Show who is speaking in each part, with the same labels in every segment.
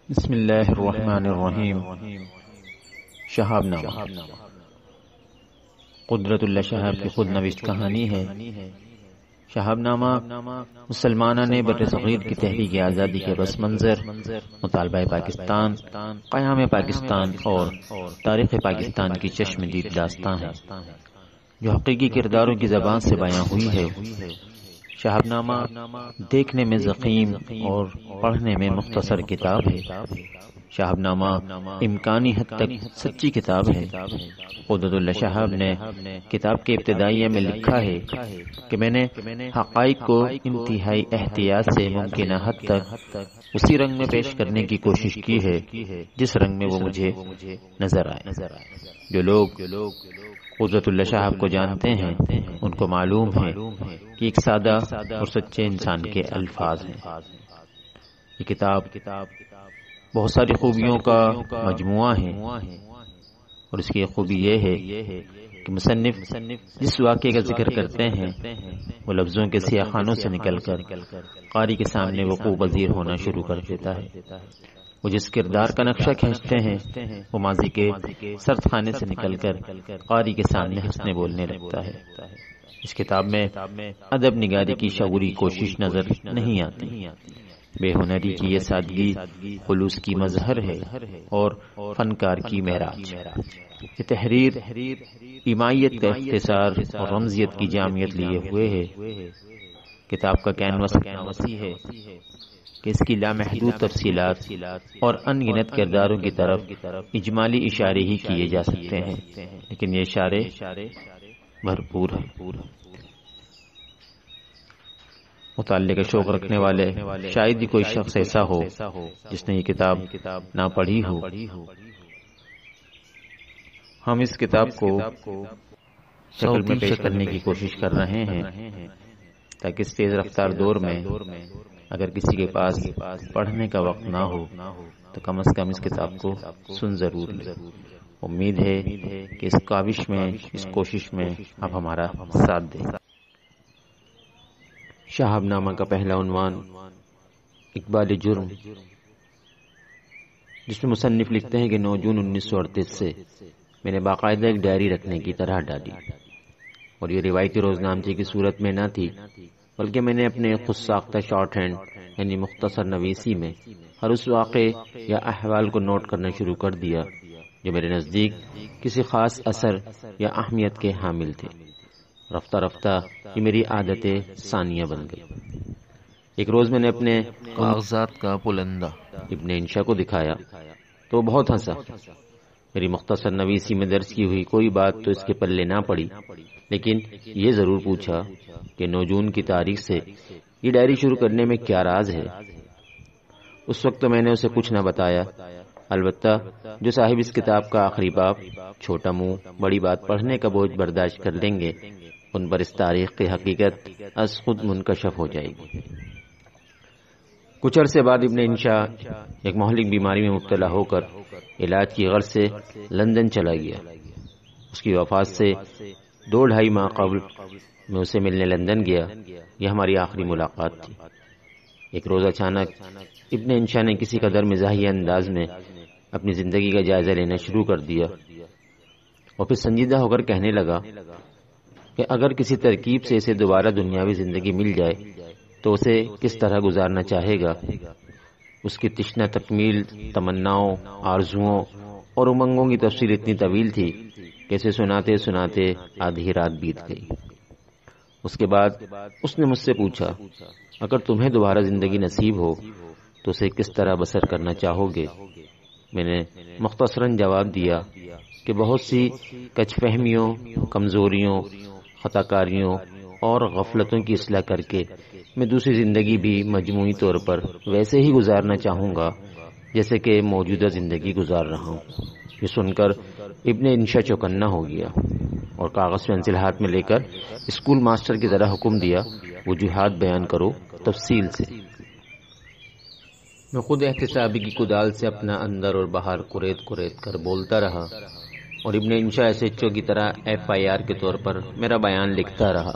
Speaker 1: بسم اللہ الرحمن الرحیم۔ شہاب نامہ قدرت اللہ شہاب کی خود نوشت کہانی ہے۔ شہاب نامہ مسلمانہ نے بر صغیر کی تحریک آزادی کے پس منظر، مطالبہ پاکستان، قیام پاکستان اور تاریخ پاکستان کی چشمدید داستان ہے جو حقیقی کرداروں کی زبان سے بیان ہوئی ہے۔ شہاب نامہ دیکھنے میں ضخیم اور پڑھنے میں مختصر کتاب ہے۔ شہاب نامہ امکانی حد تک سچی کتاب ہے۔ قدرت اللہ شہاب نے کتاب کے ابتدائیہ میں لکھا ہے کہ میں نے حقائق کو انتہائی احتیاط سے ممکنہ حد تک اسی رنگ میں پیش کرنے کی کوشش کی ہے جس رنگ میں وہ مجھے نظر آئے۔ جو لوگ قدرت اللہ شہاب کو جانتے ہیں ان کو معلوم ہے کہ ایک سادہ اور سچے انسان کے الفاظ ہیں۔ یہ کتاب بہت ساری خوبیوں کا مجموعہ ہے اور اس کی خوبی یہ ہے کہ مصنف جس واقعے کا ذکر کرتے ہیں وہ لفظوں کے سیاہ خانوں سے نکل کر قاری کے سامنے وقوع پذیر ہونا شروع کر دیتا ہے۔ وہ جس کردار کا نقشہ کھینچتے ہیں وہ ماضی کے سرد خانے سے نکل کر قاری کے سامنے ہنسنے بولنے لگتا ہے۔ اس کتاب میں ادب نگاری کی شعوری کوشش نظر نہیں آتی۔ بے ہنری کی یہ سادگی خلوص کی مظہر ہے اور فنکار کی معراج۔ یہ تحریر ایمائیت کا اختصار اور رمزیت کی جامعیت لیے ہوئے ہے۔ کتاب کا کینوس اتنا وسیع ہے کہ اس کی لامحدود تفصیلات اور ان گنت کرداروں کی طرف اجمالی اشارے ہی کیے جا سکتے ہیں، لیکن یہ اشارے بھرپور ہیں۔ مطالعے کا شوق رکھنے والے شاید ہی کوئی شخص ایسا ہو جس نے یہ کتاب نہ پڑھی ہو۔ ہم اس کتاب کو شکل میں پیش کرنے کی کوشش کر رہے ہیں تاکہ اس تیز رفتار دور میں اگر کسی کے پاس پڑھنے کا وقت نہ ہو تو کم از کم اس کتاب کو سن ضرور لے۔ امید ہے کہ اس کاوش میں، اس کوشش میں آپ ہمارا ساتھ دیں۔ شہاب نامہ کا پہلا عنوان اقبال جرم، جس میں مصنف لکھتے ہیں کہ 9 جون 1938 سے میں نے باقاعدہ ایک ڈائری رکھنے کی طرح ڈالی اور یہ روایتی روزنامچے کی صورت میں نہ تھی بلکہ میں نے اپنے خود ساختہ شارٹ ہینڈ یعنی مختصر نویسی میں ہر اس واقعے یا احوال کو نوٹ کرنا شروع کر دیا جو میرے نزدیک کسی خاص اثر یا اہمیت کے حامل تھے۔ رفتہ رفتہ یہ میری عادت ثانیہ بن گئی۔ ایک روز میں نے اپنے کاغذات کا پلندہ ابن انشا کو دکھایا تو وہ بہت ہنسا۔ میری مختصر نویسی میں درج کی ہوئی کوئی بات تو اس کے پلے نہ پڑی، لیکن یہ ضرور پوچھا کہ 9 جون کی تاریخ سے یہ ڈائری شروع کرنے میں کیا راز ہے۔ اس وقت تو میں نے اسے کچھ نہ بتایا، البتہ جو صاحب اس کتاب کا آخری باب چھوٹا منہ بڑی بات پڑھنے کا بوجھ برداشت کر لیں گے ان پر اس تاریخ کی حقیقت از خود منکشف ہو جائے گی۔ کچھ عرصے بعد ابن انشا ایک مہلک بیماری میں مبتلا ہو کر علاج کی غرض سے لندن چلا گیا۔ اس کی وفات سے 2-2.5 ماہ قبل میں اسے ملنے لندن گیا۔ یہ ہماری آخری ملاقات تھی۔ ایک روز اچانک ابن انشا نے کسی قدر مزاحیہ انداز میں اپنی زندگی کا جائزہ لینا شروع کر دیا اور پھر سنجیدہ ہو کر کہنے لگا کہ اگر کسی ترکیب سے اسے دوبارہ دنیاوی زندگی مل جائے تو اسے کس طرح گزارنا چاہے گا۔ اس کی تشنہ تکمیل تمناؤں، آرزوؤں اور امنگوں کی تفصیل اتنی طویل تھی کہ اسے سناتے سناتے آدھی رات بیت گئی۔ اس کے بعد اس نے مجھ سے پوچھا اگر تمہیں دوبارہ زندگی نصیب ہو تو اسے کس طرح بسر کرنا چاہو گے۔ میں نے مختصراً جواب دیا کہ بہت سی کچ فہمیوں، کمزوریوں، خطا کاریوں اور غفلتوں کی اصلاح کر کے میں دوسری زندگی بھی مجموعی طور پر ویسے ہی گزارنا چاہوں گا جیسے کہ موجودہ زندگی گزار رہا ہوں۔ یہ سن کر ابن انشا چوکنا ہو گیا اور کاغذ پینسل ہاتھ میں لے کر اسکول ماسٹر کی طرح حکم دیا وجوہات بیان کرو تفصیل سے۔ میں خود احتسابی کی کدال سے اپنا اندر اور باہر کریت کر بولتا رہا اور ابن انشا SHO کی طرح FIR کے طور پر میرا بیان لکھتا رہا۔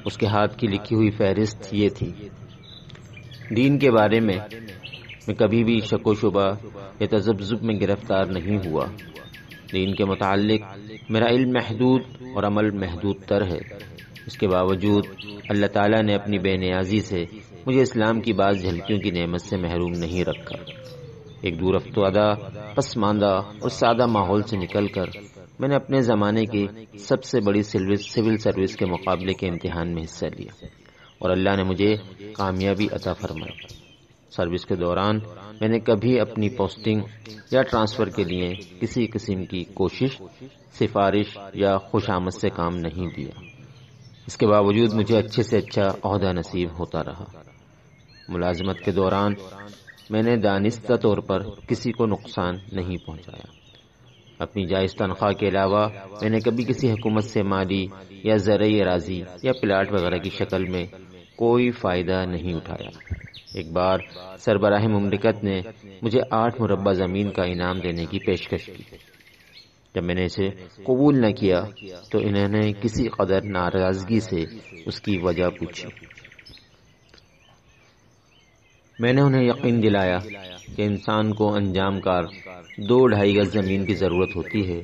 Speaker 1: اس کے ہاتھ کی لکھی ہوئی فہرست یہ تھی: دین کے بارے میں میں کبھی بھی شک و شبہ یا تذبذب میں گرفتار نہیں ہوا۔ دین کے متعلق میرا علم محدود اور عمل محدود تر ہے۔ اس کے باوجود اللہ تعالیٰ نے اپنی بے نیازی سے مجھے اسلام کی بعض جھلکیوں کی نعمت سے محروم نہیں رکھا۔ ایک دور افتادہ، پسماندہ اور سادہ ماحول سے نکل کر میں نے اپنے زمانے کی سب سے بڑی سول سروس کے مقابلے کے امتحان میں حصہ لیا اور اللہ نے مجھے کامیابی عطا فرمائی۔ سروس کے دوران میں نے کبھی اپنی پوسٹنگ یا ٹرانسفر کے لیے کسی قسم کی کوشش، سفارش یا خوش آمد سے کام نہیں دیا۔ اس کے باوجود مجھے اچھے سے اچھا عہدہ نصیب ہوتا رہا۔ ملازمت کے دوران میں نے دانستہ طور پر کسی کو نقصان نہیں پہنچایا۔ اپنی جائز تنخواہ کے علاوہ میں نے کبھی کسی حکومت سے مالی یا زرعی اراضی یا پلاٹ وغیرہ کی شکل میں کوئی فائدہ نہیں اٹھایا۔ ایک بار سربراہ مملکت نے مجھے 8 مربع زمین کا انعام دینے کی پیشکش کی۔ جب میں نے اسے قبول نہ کیا تو انہوں نے کسی قدر ناراضگی سے اس کی وجہ پوچھی۔ میں نے انہیں یقین دلایا کہ انسان کو انجام کار 2-2.5 گز زمین کی ضرورت ہوتی ہے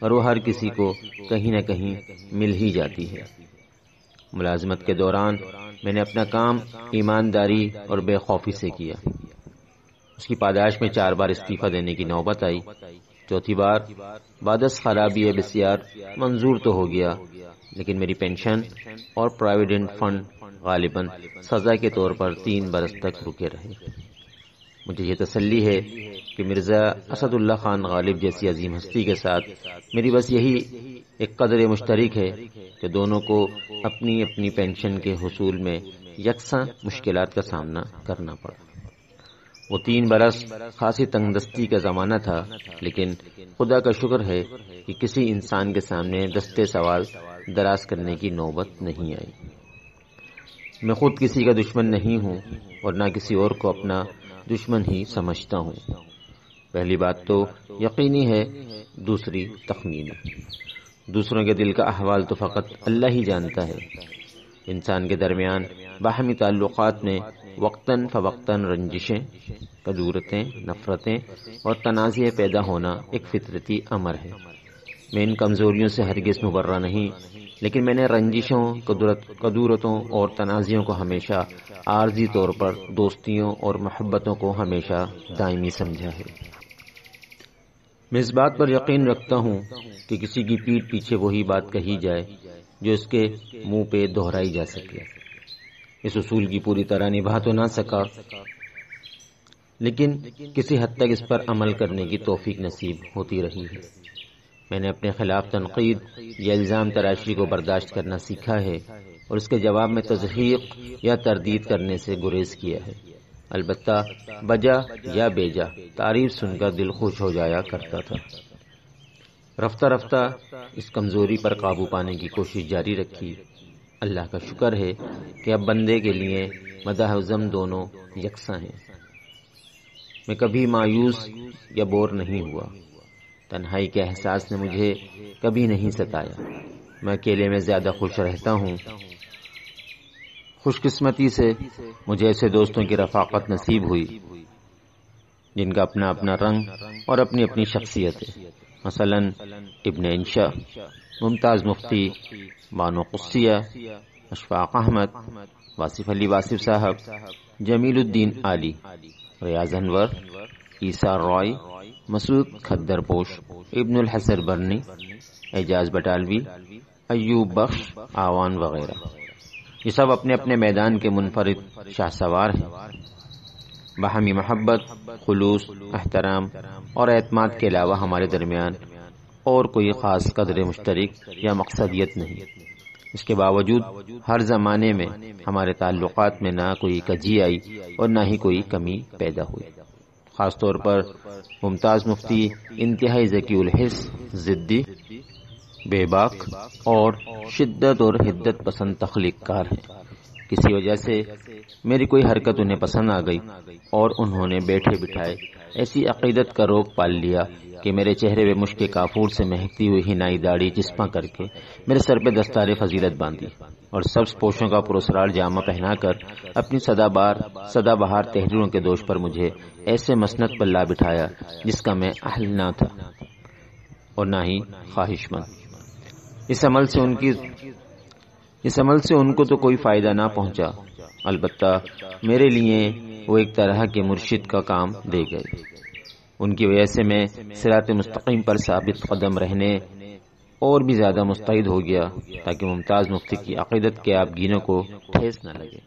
Speaker 1: اور وہ ہر کسی کو کہیں نہ کہیں مل ہی جاتی ہے۔ ملازمت کے دوران میں نے اپنا کام ایمانداری اور بے خوفی سے کیا۔ اس کی پاداش میں 4 بار استعفیٰ دینے کی نوبت آئی۔ چوتھی بار بعدس خرابی بسیار منظور تو ہو گیا، لیکن میری پینشن اور پروویڈنٹ فنڈ غالباً سزا کے طور پر 3 برس تک رکے رہے۔ مجھے یہ تسلی ہے کہ مرزا اسد اللہ خان غالب جیسی عظیم ہستی کے ساتھ میری بس یہی ایک قدر مشترک ہے کہ دونوں کو اپنی اپنی پینشن کے حصول میں یکساں مشکلات کا سامنا کرنا پڑا۔ وہ 3 برس خاصی تنگ دستی کا زمانہ تھا، لیکن خدا کا شکر ہے کہ کسی انسان کے سامنے دستے سوال دراز کرنے کی نوبت نہیں آئی۔ میں خود کسی کا دشمن نہیں ہوں اور نہ کسی اور کو اپنا دشمن ہی سمجھتا ہوں۔ پہلی بات تو یقینی ہے، دوسری تخمینی۔ دوسروں کے دل کا احوال تو فقط اللہ ہی جانتا ہے۔ انسان کے درمیان باہمی تعلقات میں وقتاً فوقتاً رنجشیں، کدورتیں، نفرتیں اور تنازعیں پیدا ہونا ایک فطرتی امر ہے۔ میں ان کمزوریوں سے ہرگز مبرہ نہیں، لیکن میں نے رنجشوں، کدورتوں اور تنازعوں کو ہمیشہ عارضی طور پر دوستیوں اور محبتوں کو ہمیشہ دائمی سمجھا ہے۔ میں اس بات پر یقین رکھتا ہوں کہ کسی کی پیٹھ پیچھے وہی بات کہی جائے جو اس کے منہ پہ دہرائی جا سکے۔ اس اصول کی پوری طرح نبھا تو نہ سکا، لیکن کسی حد تک اس پر عمل کرنے کی توفیق نصیب ہوتی رہی ہے۔ میں نے اپنے خلاف تنقید یا الزام تراشی کو برداشت کرنا سیکھا ہے اور اس کے جواب میں تضحیق یا تردید کرنے سے گریز کیا ہے۔ البتہ بجا یا بیجا تعریف سن کر دل خوش ہو جایا کرتا تھا۔ رفتہ رفتہ اس کمزوری پر قابو پانے کی کوشش جاری رکھی۔ اللہ کا شکر ہے کہ اب بندے کے لیے مدح و ذم دونوں یکساں ہیں۔ میں کبھی مایوس یا بور نہیں ہوا۔ تنہائی کے احساس نے مجھے کبھی نہیں ستایا۔ میں اکیلے میں زیادہ خوش رہتا ہوں۔ خوش قسمتی سے مجھے ایسے دوستوں کی رفاقت نصیب ہوئی جن کا اپنا اپنا رنگ اور اپنی اپنی شخصیت ہے۔ مثلا ابن انشا، ممتاز مفتی، بانو قدسیہ، اشفاق احمد، واصف علی واصف صاحب، جمیل الدین علی، ریاض انور، عیسیٰ رائے، مسعود کھدر پوش، ابن الحسر برنی، اعجاز بٹالوی، ایوب بخش، آوان وغیرہ۔ یہ سب اپنے اپنے میدان کے منفرد شاہ سوار ہیں۔ باہمی محبت، خلوص، احترام اور اعتماد کے علاوہ ہمارے درمیان اور کوئی خاص قدر مشترک یا مقصدیت نہیں۔ اس کے باوجود ہر زمانے میں ہمارے تعلقات میں نہ کوئی کجی آئی اور نہ ہی کوئی کمی پیدا ہوئی۔ خاص طور پر ممتاز مفتی انتہائی ذکی الحس، ضدی، بے باک اور شدت اور حدت پسند تخلیق کار ہیں۔ کسی وجہ سے میری کوئی حرکت انہیں پسند آ گئی اور انہوں نے بیٹھے بٹھائے ایسی عقیدت کا روگ پال لیا کہ میرے چہرے پہ مشک کافور سے مہکتی ہوئی ہنائی داڑھی چسپاں کر کے میرے سر پہ دستار فضیلت باندھی۔ اور سبز پوشوں کا پراسرار جامہ پہنا کر اپنی سدا بہار تحریروں کے دوش پر مجھے ایسے مسند پر لا بٹھایا جس کا میں اہل نہ تھا اور نہ ہی خواہش مند۔ اس عمل سے ان کو تو کوئی فائدہ نہ پہنچا، البتہ میرے لیے وہ ایک طرح کے مرشد کا کام دے گئے۔ ان کی وجہ سے میں صراط مستقیم پر ثابت قدم رہنے اور بھی زیادہ مستعد ہو گیا تاکہ ممتاز مفتی کی عقیدت کے آبگینوں کو ٹھیس نہ لگے۔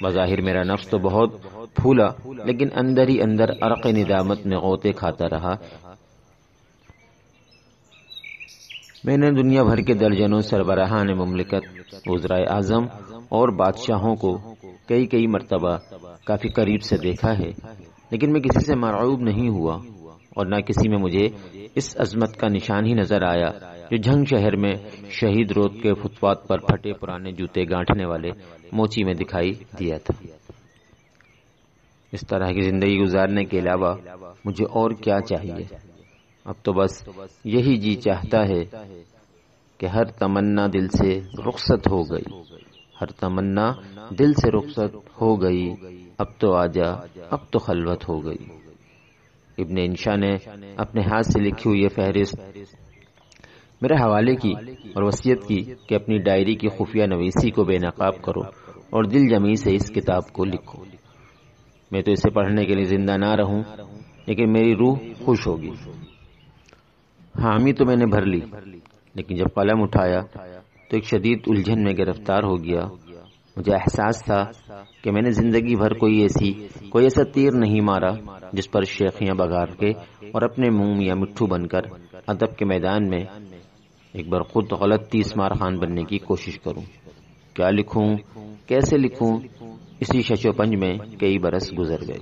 Speaker 1: بظاہر میرا نفس تو بہت پھولا، لیکن اندر ہی اندر عرق ندامت میں غوطے کھاتا رہا۔ میں نے دنیا بھر کے درجنوں سربراہان مملکت، وزرائے اعظم اور بادشاہوں کو کئی مرتبہ کافی قریب سے دیکھا ہے، لیکن میں کسی سے مرعوب نہیں ہوا اور نہ کسی میں مجھے اس عظمت کا نشان ہی نظر آیا جو جھنگ شہر میں شہید رود کے فٹ پاتھ پر پھٹے پرانے جوتے گانٹھنے والے موچی میں دکھائی دیا تھا۔ اس طرح کی زندگی گزارنے کے علاوہ مجھے اور کیا چاہیے؟ اب تو بس یہی جی چاہتا ہے کہ ہر تمنا دل سے رخصت ہو گئی، ہر تمنا دل سے رخصت ہو گئی، اب تو آجا، اب تو خلوت ہو گئی۔ ابن انشا نے اپنے ہاتھ سے لکھی ہوئی یہ فہرست میرے حوالے کی اور وصیت کی کہ اپنی ڈائری کی خفیہ نویسی کو بے نقاب کرو اور دل جمی سے اس کتاب کو لکھو۔ میں تو اسے پڑھنے کے لیے زندہ نہ رہوں، لیکن میری روح خوش ہوگی۔ حامی تو میں نے بھر لی، لیکن جب قلم اٹھایا تو ایک شدید الجھن میں گرفتار ہو گیا۔ مجھے احساس تھا کہ میں نے زندگی بھر کوئی ایسا تیر نہیں مارا جس پر شیخیاں بگار کے اور اپنے منہ یا مٹھو بن کر ادب کے میدان میں ایک بار خود غلط تیس مار خان بننے کی کوشش کروں۔ کیا لکھوں، کیسے لکھوں، اسی شش و پنج میں کئی برس گزر گئے۔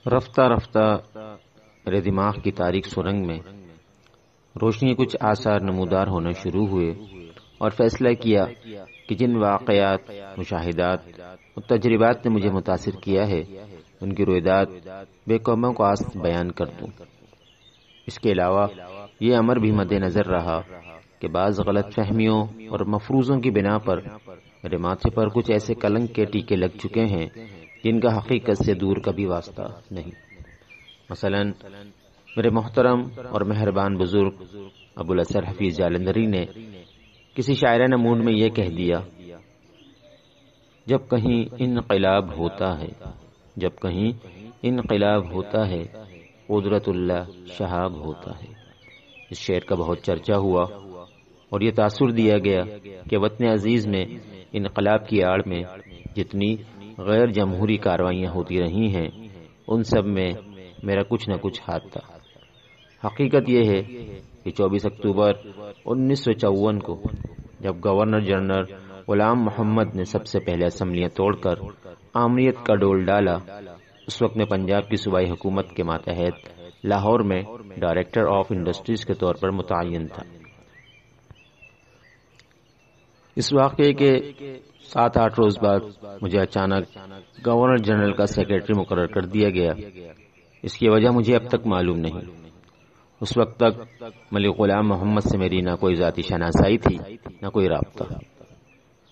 Speaker 1: رفتہ رفتہ میرے دماغ کی تاریک سرنگ میں روشنی کچھ آثار نمودار ہونا شروع ہوئے اور فیصلہ کیا کہ جن واقعات، مشاہدات اور تجربات نے مجھے متاثر کیا ہے ان کی رویداد بے قوموں کو آست بیان کر دوں۔ اس کے علاوہ یہ امر بھی مد نظر رہا کہ بعض غلط فہمیوں اور مفروضوں کی بنا پر میرے ماتھے پر کچھ ایسے کلنک کے ٹیکے لگ چکے ہیں جن کا حقیقت سے دور کبھی واسطہ نہیں۔ مثلا میرے محترم اور مہربان بزرگ ابو الاسر حفیظ جالندھری نے کسی شاعرانہ موڈ میں یہ کہہ دیا، جب کہیں انقلاب ہوتا ہے، جب کہیں انقلاب ہوتا ہے، قدرت اللہ شہاب ہوتا ہے۔ اس شعر کا بہت چرچا ہوا اور یہ تاثر دیا گیا کہ وطن عزیز میں انقلاب کی آڑ میں جتنی غیر جمہوری کارروائیاں ہوتی رہی ہیں ان سب میں میرا کچھ نہ کچھ ہاتھ تھا۔ حقیقت یہ ہے کہ 24 اکتوبر 1954 کو جب گورنر جنرل غلام محمد نے سب سے پہلے اسمبلیاں توڑ کر آمریت کا ڈول ڈالا، اس وقت میں پنجاب کی صوبائی حکومت کے ماتحت لاہور میں ڈائریکٹر آف انڈسٹریز کے طور پر متعین تھا۔ اس واقعے کے 7-8 روز بعد مجھے اچانک گورنر جنرل کا سیکرٹری مقرر کر دیا گیا۔ اس کی وجہ مجھے اب تک معلوم نہیں۔ اس وقت تک ملک غلام محمد سے میری نہ کوئی ذاتی شناسائی تھی نہ کوئی رابطہ۔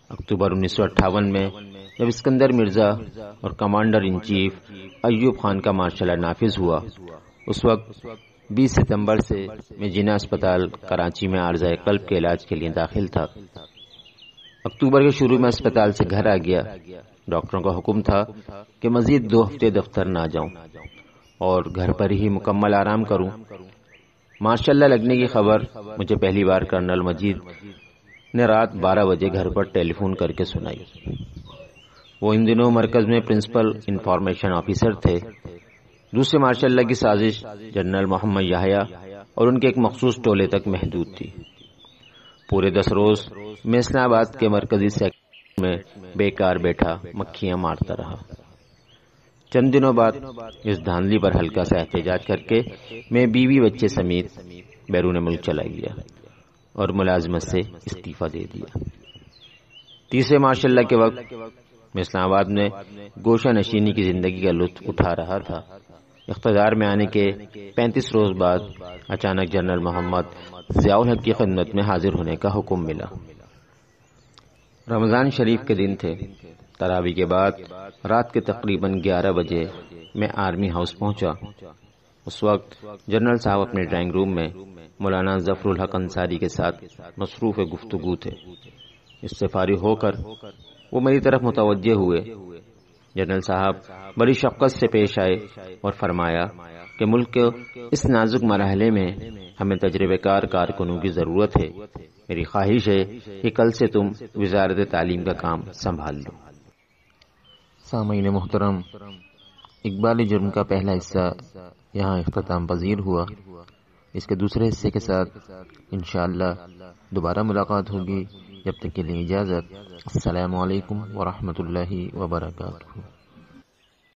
Speaker 1: اکتوبر 1958 میں جب اسکندر مرزا اور commander in chief Ayub Khan کا مارشل لا نافذ ہوا، اس وقت 20 ستمبر سے میں جناح اسپتال کراچی میں عارضہ قلب کے علاج کے لیے داخل تھا۔ اکتوبر کے شروع میں اسپتال سے گھر آ گیا۔ ڈاکٹروں کا حکم تھا کہ مزید 2 ہفتے دفتر نہ جاؤں اور گھر پر ہی مکمل آرام کروں۔ ماشاء اللہ لگنے کی خبر مجھے پہلی بار کرنل مجید نے رات 12 بجے گھر پر ٹیلی فون کر کے سنائی۔ وہ ان دنوں مرکز میں پرنسپل انفارمیشن آفیسر تھے۔ دوسرے مارشل اللہ کی سازش جنرل محمد یحییٰ اور ان کے ایک مخصوص ٹولے تک محدود تھی۔ پورے 10 روز میں اسلام آباد کے مرکزی سیکٹر میں بیکار بیٹھا مکھیاں مارتا رہا۔ چند دنوں بعد اس دھاندلی پر ہلکا سا احتجاج کر کے میں بیوی بچے سمیت بیرون ملک چلا گیا اور ملازمت سے استعفیٰ دے دیا۔ تیسرے مارشل اللہ کے وقت میں اسلام آباد میں گوشہ نشینی کی زندگی کا لطف اٹھا رہا تھا۔ اقتدار میں آنے کے 35 روز بعد اچانک جنرل محمد ضیاء الحق کی خدمت میں حاضر ہونے کا حکم ملا۔ رمضان شریف کے دن تھے۔ تراویح کے بعد رات کے تقریباً 11 بجے میں آرمی ہاؤس پہنچا۔ اس وقت جنرل صاحب اپنے ڈرائنگ روم میں مولانا ظفر الحق انصاری کے ساتھ مصروف گفتگو تھے۔ اس سے فارغ ہو کر وہ میری طرف متوجہ ہوئے۔ جنرل صاحب بڑی شفقت سے پیش آئے اور فرمایا کہ ملک کے اس نازک مرحلے میں ہمیں تجربہ کار کارکنوں کی ضرورت ہے۔ میری خواہش ہے کہ کل سے تم وزارت تعلیم کا کام سنبھال لو۔ سامعین محترم، اقبال جرم کا پہلا حصہ یہاں اختتام پذیر ہوا۔ اس کے دوسرے حصے کے ساتھ انشاءاللہ دوبارہ ملاقات ہوگی۔ جب تک کے لیے اجازت۔ السلام علیکم ورحمۃ اللہ وبرکاتہ۔